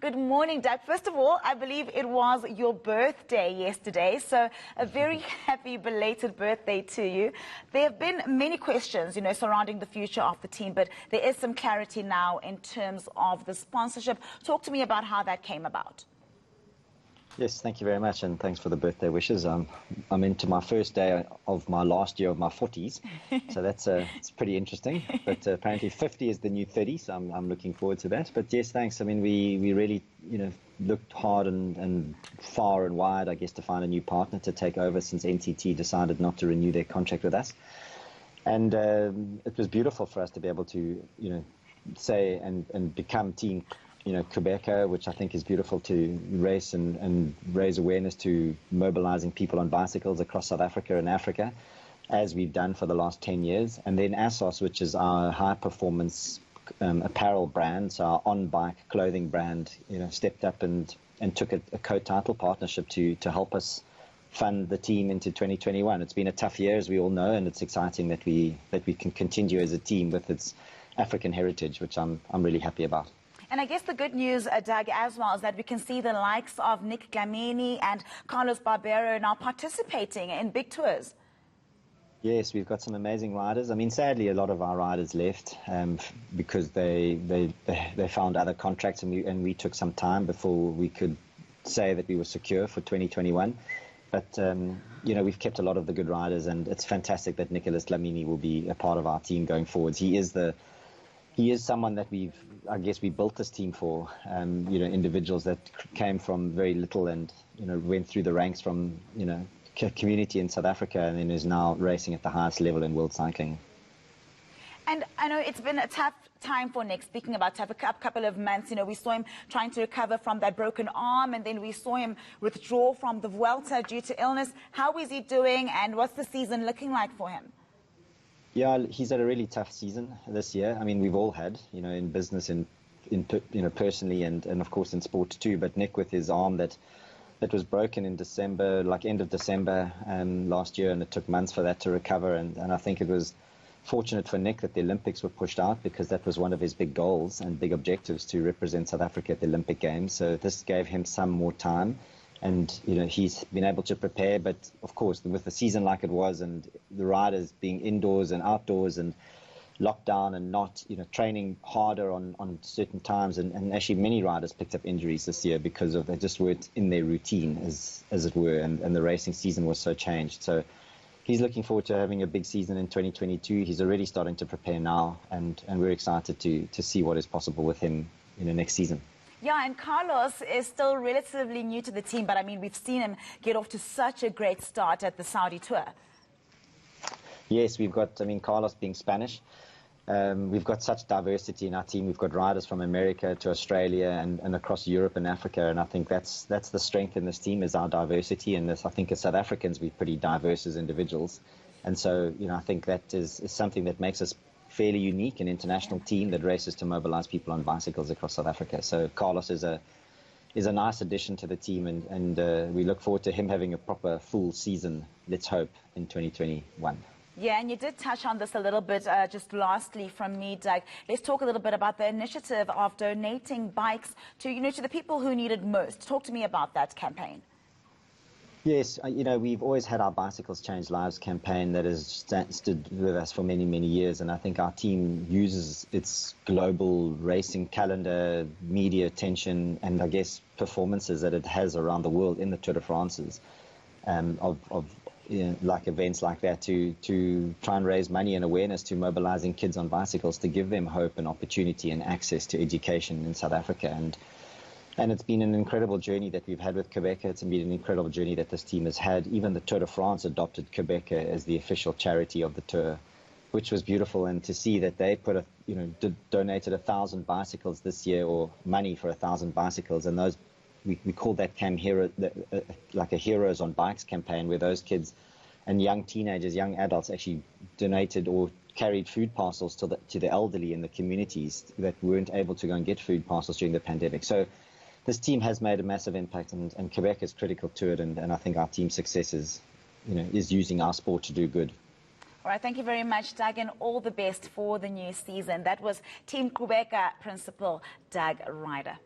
Good morning, Doug. First of all, I believe it was your birthday yesterday, so a very happy belated birthday to you. There have been many questions, surrounding the future of the team, but there is some clarity now in terms of the sponsorship. Talk to me about how that came about. Yes, thank you very much, and thanks for the birthday wishes. I'm into my first day of my last year of my 40s, so it's pretty interesting. But apparently 50 is the new 30, so I'm looking forward to that. But yes, thanks. I mean, we really looked hard and far and wide, I guess, to find a new partner to take over since NTT decided not to renew their contract with us. And it was beautiful for us to be able to say and become Team Qhubeka, which I think is beautiful to race and raise awareness to mobilizing people on bicycles across South Africa and Africa, as we've done for the last 10 years. And then ASOS, which is our high-performance apparel brand, so our on-bike clothing brand, stepped up and took a co-title partnership to help us fund the team into 2021. It's been a tough year, as we all know, and it's exciting that we can continue as a team with its African heritage, which I'm really happy about. And I guess the good news, Doug, as well, is that we can see the likes of Nick Dlamini and Carlos Barbero now participating in big tours. Yes, we've got some amazing riders. I mean, sadly, a lot of our riders left because they found other contracts, and we took some time before we could say that we were secure for 2021. But, we've kept a lot of the good riders, and it's fantastic that Nicholas Dlamini will be a part of our team going forwards. He is someone that we built this team for, individuals that came from very little and, went through the ranks from, community in South Africa and then is now racing at the highest level in world cycling. And I know it's been a tough time for Nick. Speaking about tough, a couple of months, we saw him trying to recover from that broken arm, and then we saw him withdraw from the Vuelta due to illness. How is he doing, and what's the season looking like for him? Yeah, he's had a really tough season this year. I mean, we've all had, in business and personally and of course in sport too. But Nick, with his arm that was broken in December, like end of December last year, and it took months for that to recover. And I think it was fortunate for Nick that the Olympics were pushed out, because that was one of his big goals and big objectives, to represent South Africa at the Olympic Games. So this gave him some more time. And, he's been able to prepare, but of course, with the season like it was, and the riders being indoors and outdoors and locked down and not, training harder on certain times. And actually many riders picked up injuries this year because they just weren't in their routine, as it were, and the racing season was so changed. So he's looking forward to having a big season in 2022. He's already starting to prepare now, and we're excited to see what is possible with him, next season. Yeah, and Carlos is still relatively new to the team, but I mean, we've seen him get off to such a great start at the Saudi tour. Yes, we've got, Carlos being Spanish, we've got such diversity in our team. We've got riders from America to Australia and across Europe and Africa, and I think that's the strength in this team, is our diversity. And I think as South Africans, we're pretty diverse as individuals. And so, I think that is something that makes us fairly unique, an international team that races to mobilize people on bicycles across South Africa. So Carlos is a nice addition to the team, and we look forward to him having a proper full season, let's hope, in 2021. Yeah, and you did touch on this a little bit, just lastly from me, Doug. Let's talk a little bit about the initiative of donating bikes to, to the people who need it most. Talk to me about that campaign. Yes, we've always had our Bicycles Change Lives campaign that has stood with us for many, many years, and I think our team uses its global racing calendar, media attention, and I guess performances that it has around the world in the Tour de France's, like events like that, to try and raise money and awareness to mobilizing kids on bicycles, to give them hope and opportunity and access to education in South Africa. And it's been an incredible journey that we've had with Qhubeka. It's been an incredible journey that this team has had. Even the Tour de France adopted Qhubeka as the official charity of the Tour, which was beautiful. And to see that they donated 1,000 bicycles this year, or money for 1,000 bicycles, and those we call that Cam Hero, like a Heroes on Bikes campaign, where those kids and young teenagers, young adults, actually donated or carried food parcels to the elderly in the communities that weren't able to go and get food parcels during the pandemic. So this team has made a massive impact, and Qhubeka is critical to it, and I think our team's success is using our sport to do good. All right, thank you very much, Doug, and all the best for the new season. That was Team Qhubeka principal Doug Ryder.